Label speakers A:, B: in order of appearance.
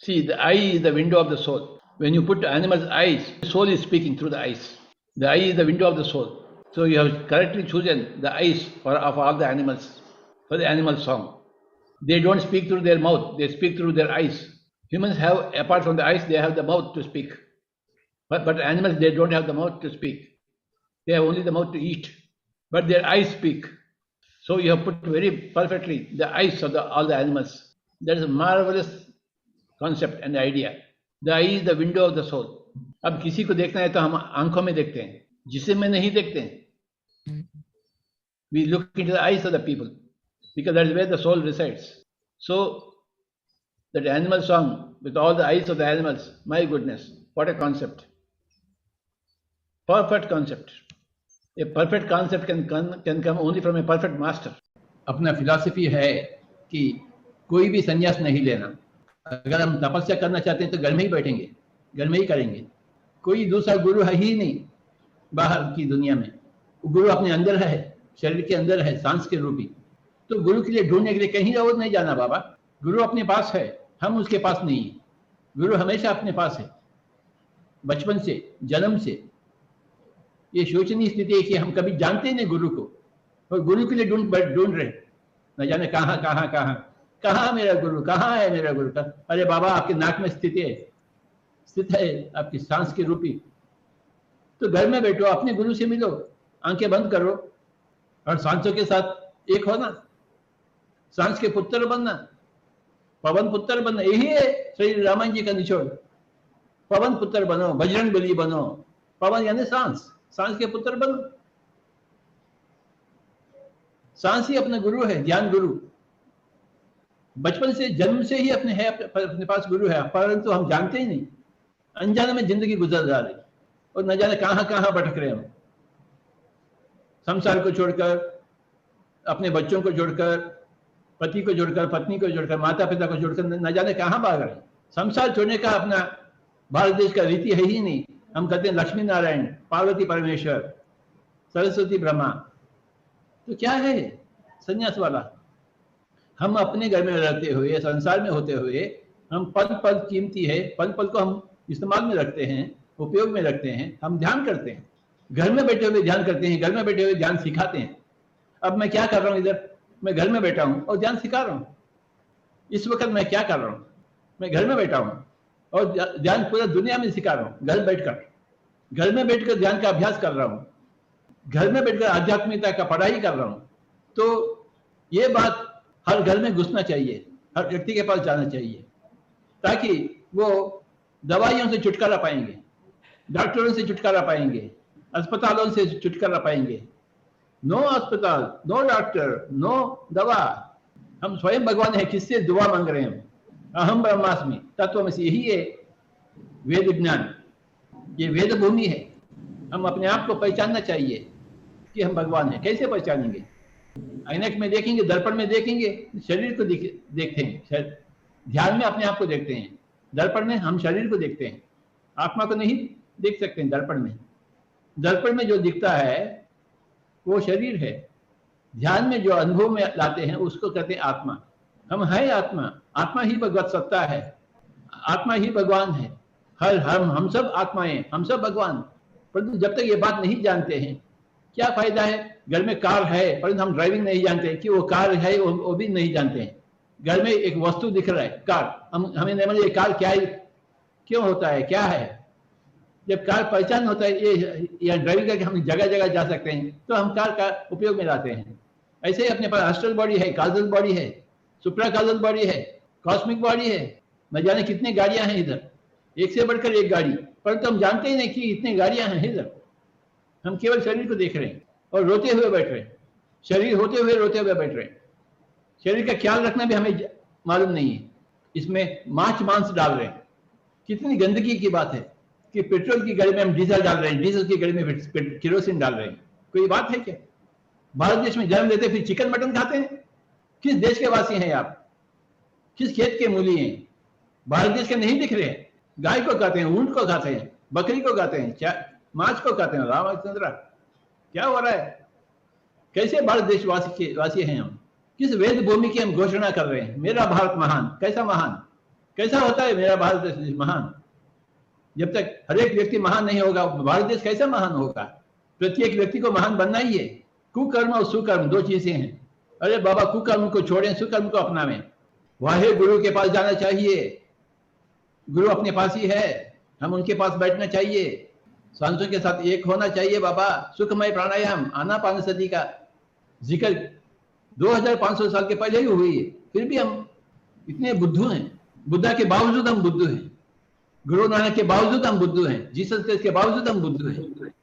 A: See, the eye is the window of the soul. When you put animal's eyes, the soul is speaking through the eyes. The eye is the window of the soul. So you have correctly chosen the eyes of all the animals for the animal song. They don't speak through their mouth, they speak through their eyes. Humans have, apart from the eyes, they have the mouth to speak. But animals, they don't have the mouth to speak. They have only the mouth to eat. But their eyes speak. So you have put very perfectly the eyes of all the animals. That is a marvelous concept and idea. The eye is the window of the soul. अब किसी को देखना है तो हम आंखों में देखते हैं, जिसे में नहीं देखते हैं. We look into the eyes of the people because that is where the soul resides. So that animal song with all the eyes of the animals, my goodness, what a concept. Perfect concept. A perfect concept can come only from a perfect master.
B: अपना philosophy है कि कोई भी संन्यास नहीं लेना. अगर हम तपस्या करना चाहते हैं तो घर में ही बैठेंगे, घर में ही करेंगे. कोई दूसरा गुरु है ही नहीं बाहर की दुनिया में. गुरु अपने अंदर है, शरीर के अंदर है, सांस के रूपी. तो गुरु के लिए ढूंढने के लिए कहीं और नहीं जाना बाबा. गुरु अपने पास है, हम उसके पास नहीं है. गुरु हमेशा अपने पास है, बचपन से, जन्म से. ये शोचनीय स्थिति है कि हम कभी जानते ही नहीं गुरु को, और गुरु के लिए ढूंढ रहे, न जाने कहाँ कहाँ कहाँ कहाँ मेरा गुरु, कहाँ है मेरा गुरु. अरे बाबा, आपके नाक में स्थित है आपकी सांस के रूपी. तो घर में बैठो, अपने गुरु से मिलो, आंखें बंद करो और सांसों के साथ एक होना, सांस के पुत्र बनना, पवन पुत्र बनना. यही है श्री रामायण जी का निचोड़. पवन पुत्र बनो, बजरंग बली बनो. पवन यानी सांस, सांस के पुत्र बनो. सांस ही अपना गुरु है, ध्यान गुरु. बचपन से, जन्म से ही अपने पास गुरु है, परंतु हम जानते ही नहीं. अनजाने में जिंदगी गुजर जा रही और न जाने कहां कहां भटक रहे हम. संसार को छोड़कर, अपने बच्चों को छोड़कर, पति को छोड़कर, पत्नी को छोड़कर, माता पिता को छोड़कर न जाने कहां भाग रहे. संसार छोड़ने का अपना भारत देश का रीति है ही नहीं. हम कहते हैं लक्ष्मी नारायण, पार्वती परमेश्वर, सरस्वती ब्रह्मा. तो क्या है संन्यास वाला? हम अपने घर में रहते हुए, संसार में होते हुए, हम पल पल कीमती है, पल पल को हम इस्तेमाल में रखते हैं, उपयोग में रखते हैं. हम ध्यान करते हैं, घर में बैठे हुए ध्यान करते हैं, घर में बैठे हुए ध्यान सिखाते हैं. अब मैं क्या कर रहा हूँ इधर? मैं घर में बैठा हूँ और ध्यान सिखा रहा हूँ. इस वक्त मैं क्या कर रहा हूँ? मैं घर में बैठा हूँ और ध्यान पूरा दुनिया में सिखा रहा हूँ. घर में बैठकर ध्यान का अभ्यास कर रहा हूँ, घर में बैठकर आध्यात्मिकता का पढ़ाई कर रहा हूँ. तो ये बात हर घर में घुसना चाहिए, हर व्यक्ति के पास जाना चाहिए, ताकि वो दवाइयों से छुटकारा पाएंगे, डॉक्टरों से छुटकारा पाएंगे, अस्पतालों से छुटकारा पाएंगे. नो अस्पताल, नो डॉक्टर, नो दवा. हम स्वयं भगवान है, किससे दुआ मांग रहे हैं? अहम ब्रह्मास्मि तत्वमसि. यही है वेद ज्ञान, ये वेद भूमि है. हम अपने आप को पहचानना चाहिए कि हम भगवान हैं. कैसे पहचानेंगे? ऐनक में देखेंगे, दर्पण में देखेंगे, शरीर को देखते हैं. ध्यान में अपने आप को देखते हैं, दर्पण में हम शरीर को देखते हैं, आत्मा को नहीं देख सकते हैं. दर्पण में जो दिखता है वो शरीर है. ध्यान में जो अनुभव में लाते हैं उसको कहते हैं आत्मा. हम है आत्मा, आत्मा ही भगवत सत्ता है, आत्मा ही भगवान है. हम सब आत्माएं, हम सब भगवान. परंतु जब तक ये बात नहीं जानते हैं, क्या फायदा है? घर में कार है परंतु हम ड्राइविंग नहीं जानते कि वो कार है, वो भी नहीं जानते हैं. घर में एक वस्तु दिख रहा है, कार, हमें नहीं मालूम ये कार क्या है, क्यों होता है, क्या है. जब कार पहचान होता है, ये ड्राइविंग करके हम जगह जगह जा सकते हैं, तो हम कार का उपयोग में लाते हैं. ऐसे ही अपने पास एस्ट्रल बॉडी है, काजल बॉडी है, सुप्रा काजल बॉडी है, कॉस्मिक बॉडी है. न जाने कितनी गाड़ियां हैं इधर, एक से बढ़कर एक गाड़ी, परंतु हम जानते ही नहीं कि इतनी गाड़ियां हैं इधर. हम केवल शरीर को देख रहे हैं और रोते हुए बैठ रहे हैं. शरीर होते हुए रोते हुए बैठ रहे हैं. शरीर का ख्याल रखना भी हमें मालूम नहीं है. इसमें मांस डाल रहे हैं. कितनी गंदगी की बात है कि पेट्रोल की गाड़ी में हम डीजल डाल रहे हैं, डीजल की गाड़ी में केरोसिन डाल रहे हैं. कोई बात है क्या? भारत देश में जन्म लेते फिर चिकन मटन खाते हैं. किस देश के वासी हैं आप? किस खेत के मूली हैं? भारत देश के नहीं दिख रहे हैं. गाय को खाते हैं, ऊंट को खाते हैं, बकरी को खाते हैं, माछ को खाते हैं. रामचंद्र, क्या हो रहा है? कैसे भारत देश वासी हैं हम? किस वेद भूमि की हम घोषणा कर रहे हैं? मेरा भारत महान. कैसा महान? कैसा होता है मेरा भारत देश महान? जब तक हर एक व्यक्ति महान नहीं होगा, भारत देश कैसे महान होगा? प्रत्येक व्यक्ति को महान बनना ही है। कुकर्म और सुकर्म दो चीजें हैं। अरे बाबा, कुकर्म को छोड़ें, सुकर्म को अपनावें। वाहे गुरु के पास जाना चाहिए, गुरु अपने पास ही है, हम उनके पास बैठना चाहिए, सांसों के साथ एक होना चाहिए। बाबा, सुखमय प्राणायाम, आनापानसति का जिक्र 2500 साल के पहले ही हुई है, फिर भी हम इतने बुद्धू हैं। बुद्धा के बावजूद हम बुद्धू हैं, गुरु नानक के बावजूद हम बुद्धू हैं, जीसस क्राइस्ट के बावजूद हम बुद्धू हैं।